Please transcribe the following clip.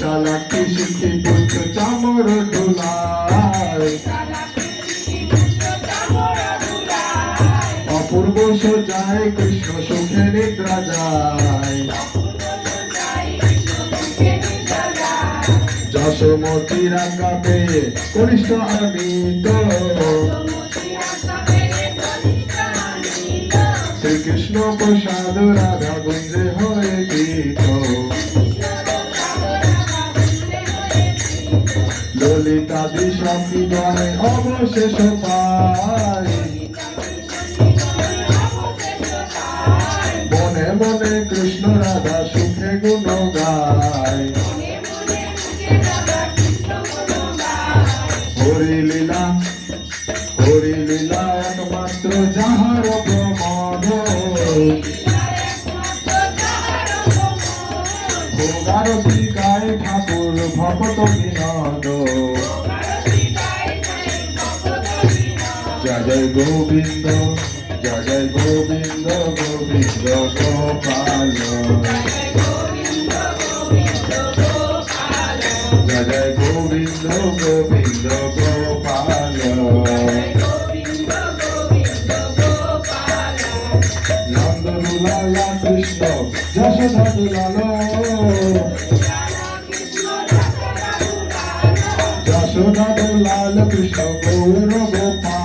চালাকি শিখি পুত্র চামর ধুলায় অপূর্ব সোজায় কৃষ্ণ সুখে নিদ্রা যায় যশোমতীরা কাপে কনিষ্ঠ আনিত শ্রীকৃষ্ণ প্রসাদ রাধা গুঞ্জে হয়ে গীত ললিতাদি সখী গণে অবশেষ পায় মনে মনে কৃষ্ণ রাধা সুখে গুণ গায় হরি লীলা একমাত্র যাহার প্রমোদ ভোগারতি গায় ঠাকুর ভকত বিনোদ জয় জয় গোবিন্দ গোবিন্দ গোপাল জয় জয় গোবিন্দ গোপাল নন্দ দুলালা কৃষ্ণ যশোদা দুলাল যশোদা দুলাল কৃষ্ণ গৌর গোপাল